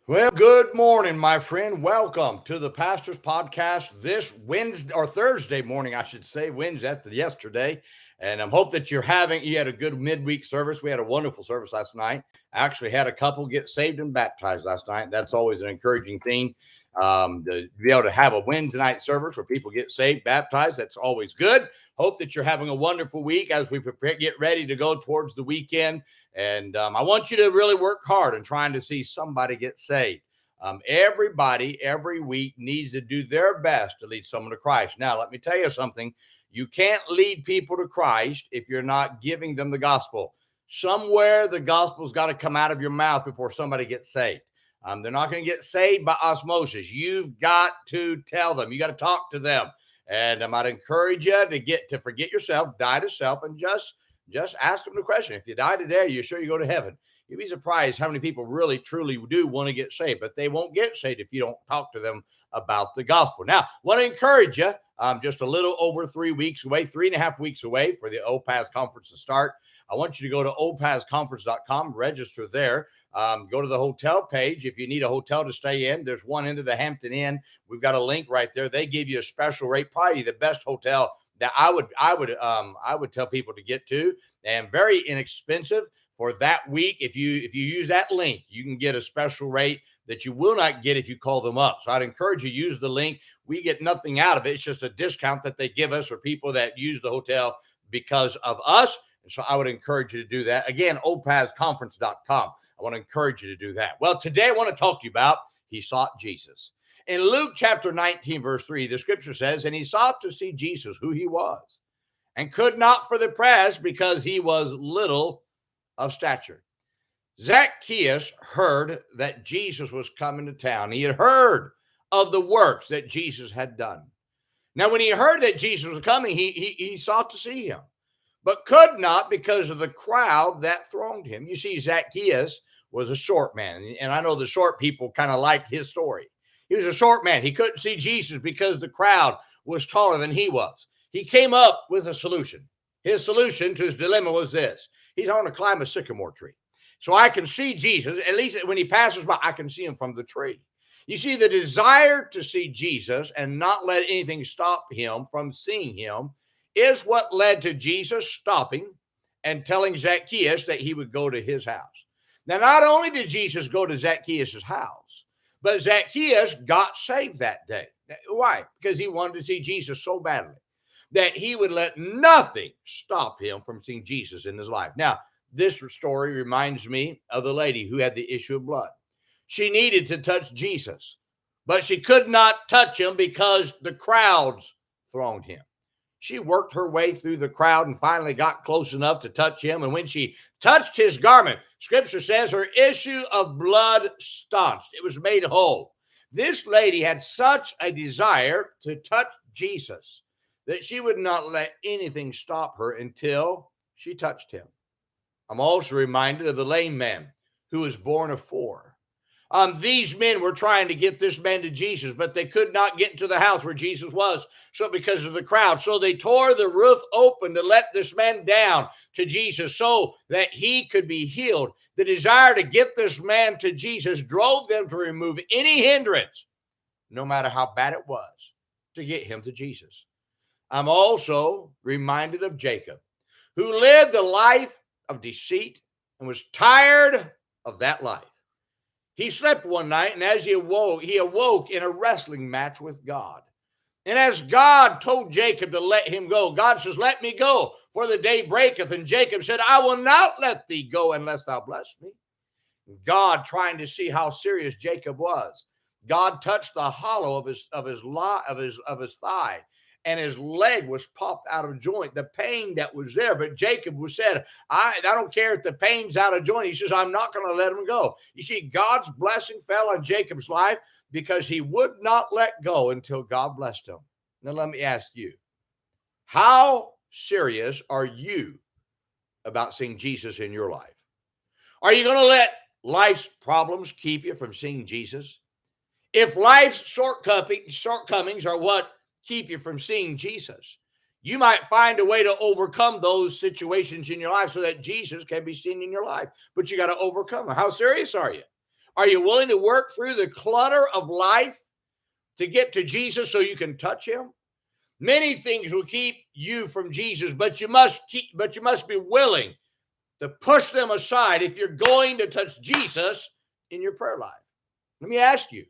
Well, good morning, my friend. Welcome to the Pastor's Podcast this Wednesday or Thursday morning, I should say. Wednesday after yesterday. And I hope that you had a good midweek service. We had a wonderful service last night. I actually had a couple get saved and baptized last night. That's always an encouraging thing. To be able to have a Wednesday night service where people get saved, baptized, that's always good. Hope that you're having a wonderful week as we prepare, get ready to go towards the weekend. And I want you to really work hard in trying to see somebody get saved. Everybody every week needs to do their best to lead someone to Christ. Now, let me tell you something. You can't lead people to Christ if you're not giving them the gospel. Somewhere the gospel's got to come out of your mouth before somebody gets saved. They're not going to get saved by osmosis. You've got to tell them. You got to talk to them. And I might encourage you to forget yourself, die to self, and just ask them the question. If you die today, are you sure you go to heaven? You'd be surprised how many people really, truly do want to get saved, but they won't get saved if you don't talk to them about the gospel. Now, I want to encourage you, just a little over 3 weeks away, 3.5 weeks away for the OPAS conference to start. I want you to go to opasconference.com, register there. Go to the hotel page. If you need a hotel to stay in, there's one into the Hampton Inn. We've got a link right there. They give you a special rate, probably the best hotel that I would tell people to get to, and very inexpensive for that week. If you use that link, you can get a special rate that you will not get if you call them up. So I'd encourage you to use the link. We get nothing out of it. It's just a discount that they give us for people that use the hotel because of us. And so I would encourage you to do that. Again, opasconference.com. I want to encourage you to do that. Well, today I want to talk to you about he sought Jesus. In Luke chapter 19, verse 3, the scripture says, and he sought to see Jesus, who he was, and could not for the press because he was little of stature. Zacchaeus heard that Jesus was coming to town. He had heard of the works that Jesus had done. Now, when he heard that Jesus was coming, he sought to see him, but could not because of the crowd that thronged him. You see, Zacchaeus was a short man, and I know the short people kind of like his story. He was a short man. He couldn't see Jesus because the crowd was taller than he was. He came up with a solution. His solution to his dilemma was this. He's going to climb a sycamore tree. So I can see Jesus, at least when he passes by, I can see him from the tree. You see, the desire to see Jesus and not let anything stop him from seeing him is what led to Jesus stopping and telling Zacchaeus that he would go to his house. Now, not only did Jesus go to Zacchaeus' house, but Zacchaeus got saved that day. Why? Because he wanted to see Jesus so badly that he would let nothing stop him from seeing Jesus in his life. Now, this story reminds me of the lady who had the issue of blood. She needed to touch Jesus, but she could not touch him because the crowds thronged him. She worked her way through the crowd and finally got close enough to touch him. And when she touched his garment, scripture says her issue of blood staunched. It was made whole. This lady had such a desire to touch Jesus that she would not let anything stop her until she touched him. I'm also reminded of the lame man who was born of 4. These men were trying to get this man to Jesus, but they could not get into the house where Jesus was. So because of the crowd, so they tore the roof open to let this man down to Jesus so that he could be healed. The desire to get this man to Jesus drove them to remove any hindrance, no matter how bad it was, to get him to Jesus. I'm also reminded of Jacob, who lived a life of deceit and was tired of that life. He slept one night, and as he awoke in a wrestling match with God. And as God told Jacob to let him go, God says, let me go, for the day breaketh. And Jacob said, I will not let thee go unless thou bless me. God, trying to see how serious Jacob was, God touched the hollow of his thigh, and his leg was popped out of joint, the pain that was there. But Jacob said, I don't care if the pain's out of joint. He says, I'm not going to let him go. You see, God's blessing fell on Jacob's life because he would not let go until God blessed him. Now, let me ask you, how serious are you about seeing Jesus in your life? Are you going to let life's problems keep you from seeing Jesus? If life's shortcomings are what keep you from seeing Jesus, you might find a way to overcome those situations in your life so that Jesus can be seen in your life. But you got to overcome them. How serious are you? Are you willing to work through the clutter of life to get to Jesus so you can touch him? Many things will keep you from Jesus, but you must be willing to push them aside if you're going to touch Jesus in your prayer life. Let me ask you,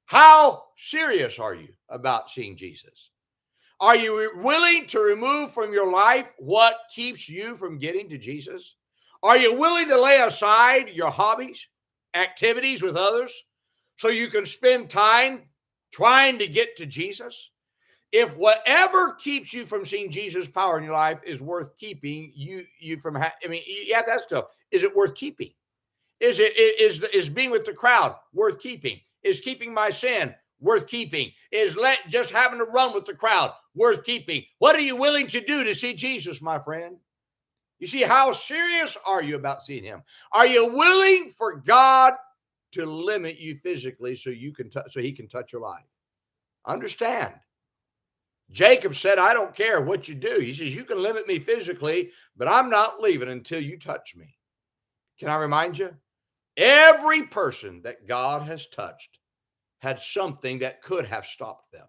how serious are you about seeing Jesus? Are you willing to remove from your life what keeps you from getting to Jesus? Are you willing to lay aside your hobbies, activities with others, so you can spend time trying to get to Jesus? If whatever keeps you from seeing Jesus' power in your life is worth keeping, you from you have to ask yourself, is it worth keeping? Is being with the crowd worth keeping? Is keeping my sin worth keeping? Is just having to run with the crowd worth keeping? What are you willing to do to see Jesus, my friend? You see, how serious are you about seeing him? Are you willing for God to limit you physically so he can touch your life? Understand. Jacob said, I don't care what you do. He says, you can limit me physically, but I'm not leaving until you touch me. Can I remind you? Every person that God has touched had something that could have stopped them,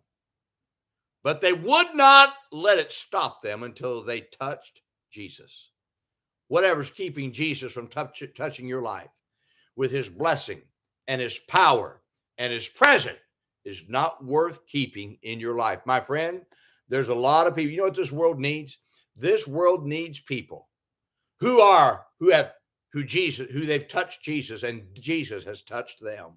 but they would not let it stop them until they touched Jesus. Whatever's keeping Jesus from touching your life with his blessing and his power and his presence is not worth keeping in your life. My friend, there's a lot of people. You know what this world needs? This world needs people who they've touched Jesus and Jesus has touched them.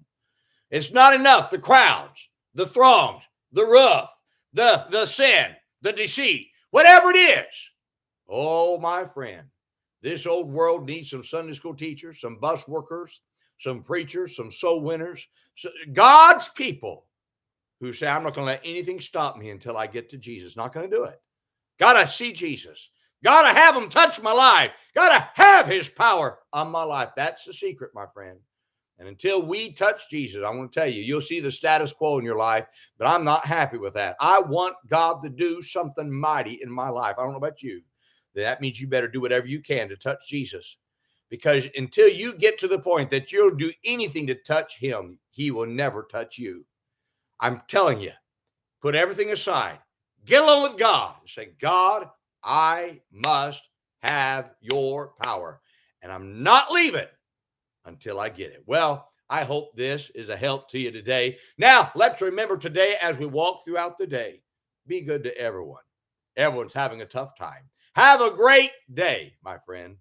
It's not enough. The crowds, the throngs, the rough, the sin, the deceit, whatever it is. Oh, my friend, this old world needs some Sunday school teachers, some bus workers, some preachers, some soul winners, God's people who say, I'm not going to let anything stop me until I get to Jesus. Not going to do it. Got to see Jesus. Got to have him touch my life. Got to have his power on my life. That's the secret, my friend. And until we touch Jesus, I want to tell you, you'll see the status quo in your life, but I'm not happy with that. I want God to do something mighty in my life. I don't know about you. That means you better do whatever you can to touch Jesus, because until you get to the point that you'll do anything to touch him, he will never touch you. I'm telling you, put everything aside, get along with God and say, God, I must have your power, and I'm not leaving until I get it. Well, I hope this is a help to you today. Now, let's remember today as we walk throughout the day, be good to everyone. Everyone's having a tough time. Have a great day, my friend.